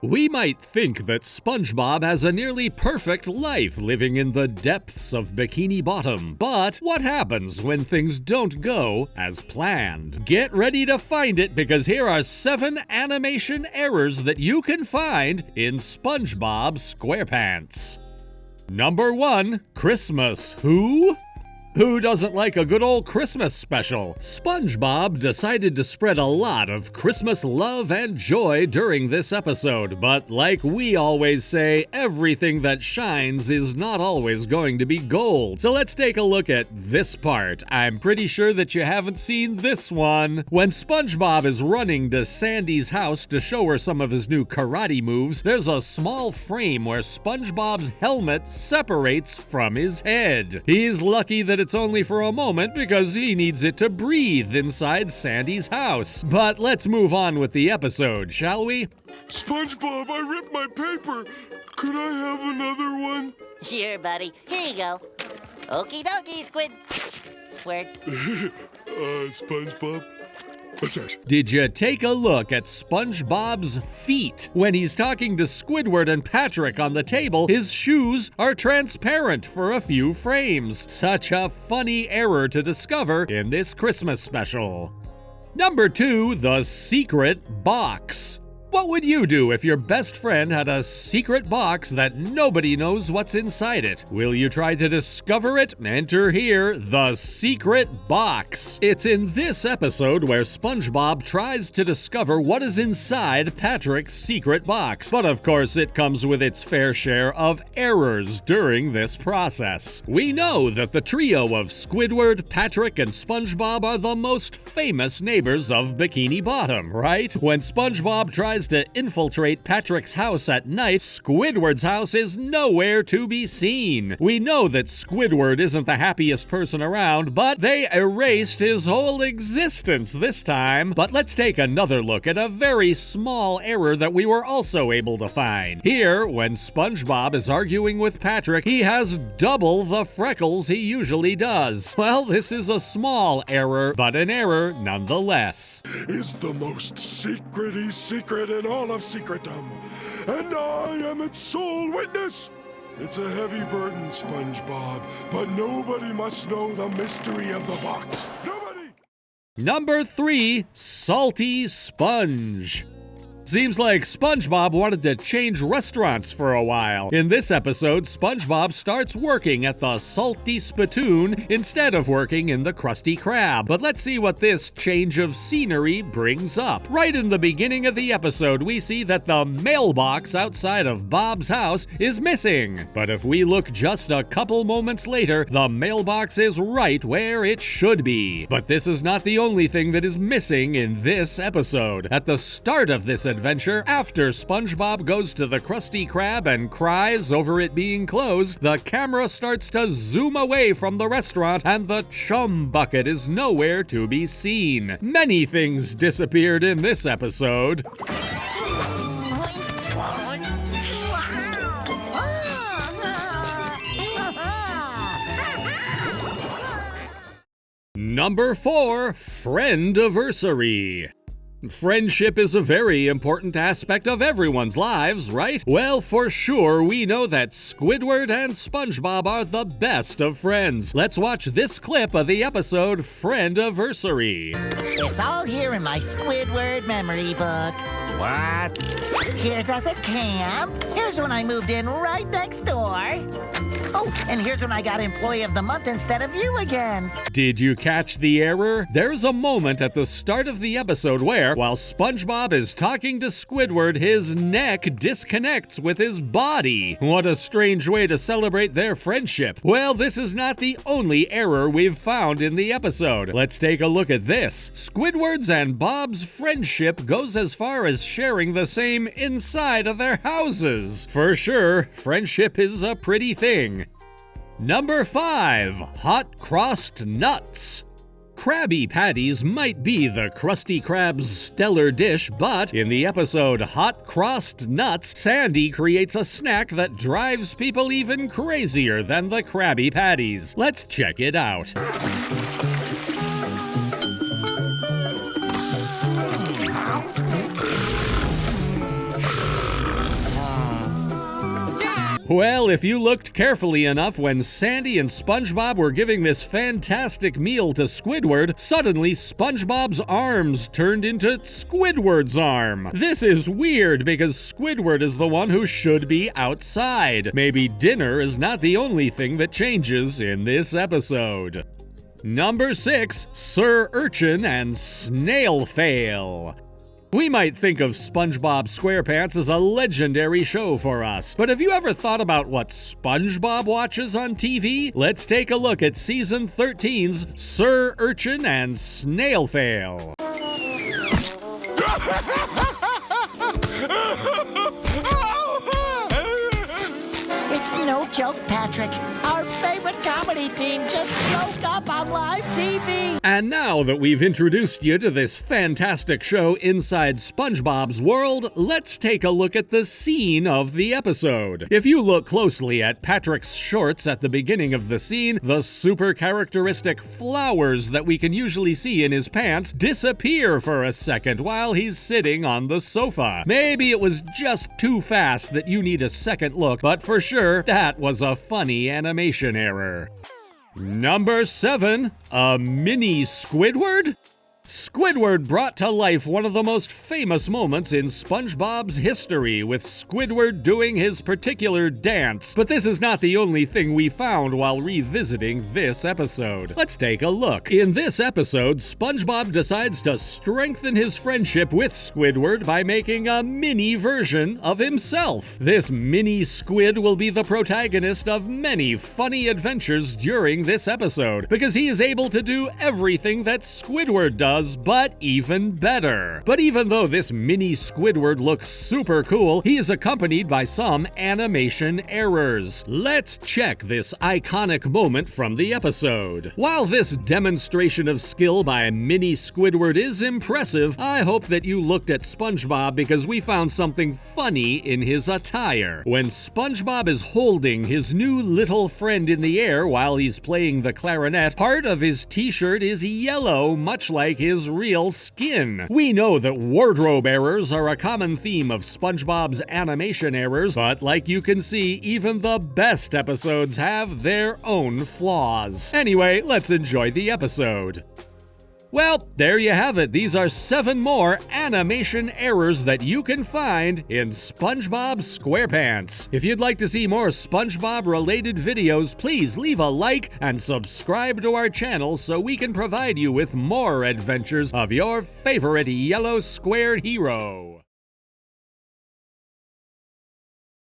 We might think that SpongeBob has a nearly perfect life living in the depths of Bikini Bottom, but what happens when things don't go as planned? Get ready to find it, because here are 7 animation errors that you can find in SpongeBob SquarePants. Number 1. Christmas. Who doesn't like a good old Christmas special? SpongeBob decided to spread a lot of Christmas love and joy during this episode, but like we always say, everything that shines is not always going to be gold. So let's take a look at this part. I'm pretty sure that you haven't seen this one. When SpongeBob is running to Sandy's house to show her some of his new karate moves, there's a small frame where SpongeBob's helmet separates from his head. He's lucky that it's only for a moment because he needs it to breathe inside Sandy's house. But let's move on with the episode, shall we? SpongeBob, I ripped my paper. Could I have another one? Sure, buddy. Here you go. Okie dokie, Squidward. SpongeBob? Thanks. Did you take a look at SpongeBob's feet? When he's talking to Squidward and Patrick on the table, his shoes are transparent for a few frames. Such a funny error to discover in this Christmas special. Number 2, the secret box. What would you do if your best friend had a secret box that nobody knows what's inside it? Will you try to discover it? Enter here, the secret box. It's in this episode where SpongeBob tries to discover what is inside Patrick's secret box. But of course, it comes with its fair share of errors during this process. We know that the trio of Squidward, Patrick, and SpongeBob are the most famous neighbors of Bikini Bottom, right? When SpongeBob tries to infiltrate Patrick's house at night, Squidward's house is nowhere to be seen. We know that Squidward isn't the happiest person around, but they erased his whole existence this time. But let's take another look at a very small error that we were also able to find. Here, when SpongeBob is arguing with Patrick, he has double the freckles he usually does. Well, this is a small error, but an error nonetheless. Is the most secrety secret in all of secretdom, and I am its sole witness. It's a heavy burden, SpongeBob, but nobody must know the mystery of the box. Nobody! Number 3, salty sponge. Seems like SpongeBob wanted to change restaurants for a while. In this episode, SpongeBob starts working at the Salty Spittoon instead of working in the Krusty Krab. But let's see what this change of scenery brings up. Right in the beginning of the episode, we see that the mailbox outside of Bob's house is missing. But if we look just a couple moments later, the mailbox is right where it should be. But this is not the only thing that is missing in this episode. At the start of this adventure, after SpongeBob goes to the Krusty Krab and cries over it being closed, the camera starts to zoom away from the restaurant and the chum bucket is nowhere to be seen. Many things disappeared in this episode. Number 4, Friendiversary. Friendship is a very important aspect of everyone's lives, right? Well, for sure, we know that Squidward and SpongeBob are the best of friends. Let's watch this clip of the episode Friendiversary. It's all here in my Squidward memory book. What? Here's us at camp. Here's when I moved in right next door. Oh, and here's when I got Employee of the Month instead of you again. Did you catch the error? There's a moment at the start of the episode where, while SpongeBob is talking to Squidward, his neck disconnects with his body. What a strange way to celebrate their friendship. Well, this is not the only error we've found in the episode. Let's take a look at this. Squidward's and Bob's friendship goes as far as sharing the same inside of their houses. For sure, friendship is a pretty thing. Number 5, hot crossed nuts. Krabby Patties might be the Krusty Krab's stellar dish, but in the episode Hot Crossed Nuts, Sandy creates a snack that drives people even crazier than the Krabby Patties. Let's check it out. Well, if you looked carefully enough when Sandy and SpongeBob were giving this fantastic meal to Squidward, suddenly SpongeBob's arms turned into Squidward's arm. This is weird because Squidward is the one who should be outside. Maybe dinner is not the only thing that changes in this episode. Number 6, Sir Urchin and Snail Fail. We might think of SpongeBob SquarePants as a legendary show for us, but have you ever thought about what SpongeBob watches on TV? Let's take a look at Season 13's Sir Urchin and Snail Fail. It's no joke, Patrick. Our favorite comedy team just broke up on live TV. And now that we've introduced you to this fantastic show inside SpongeBob's world, let's take a look at the scene of the episode. If you look closely at Patrick's shorts at the beginning of the scene, the super characteristic flowers that we can usually see in his pants disappear for a second while he's sitting on the sofa. Maybe it was just too fast that you need a second look, but for sure, that was a funny animation error. Number 7, a mini-Squidward? Squidward brought to life one of the most famous moments in SpongeBob's history, with Squidward doing his particular dance. But this is not the only thing we found while revisiting this episode. Let's take a look. In this episode, SpongeBob decides to strengthen his friendship with Squidward by making a mini version of himself. This mini squid will be the protagonist of many funny adventures during this episode, because he is able to do everything that Squidward does, but even better. But even though this mini Squidward looks super cool, he is accompanied by some animation errors. Let's check this iconic moment from the episode. While this demonstration of skill by mini Squidward is impressive, I hope that you looked at SpongeBob because we found something funny in his attire. When SpongeBob is holding his new little friend in the air while he's playing the clarinet, part of his t-shirt is yellow, much like his real skin. We know that wardrobe errors are a common theme of SpongeBob's animation errors, but like you can see, even the best episodes have their own flaws. Anyway, let's enjoy the episode. Well, there you have it. These are 7 more animation errors that you can find in SpongeBob SquarePants. If you'd like to see more SpongeBob-related videos, please leave a like and subscribe to our channel so we can provide you with more adventures of your favorite yellow squared hero.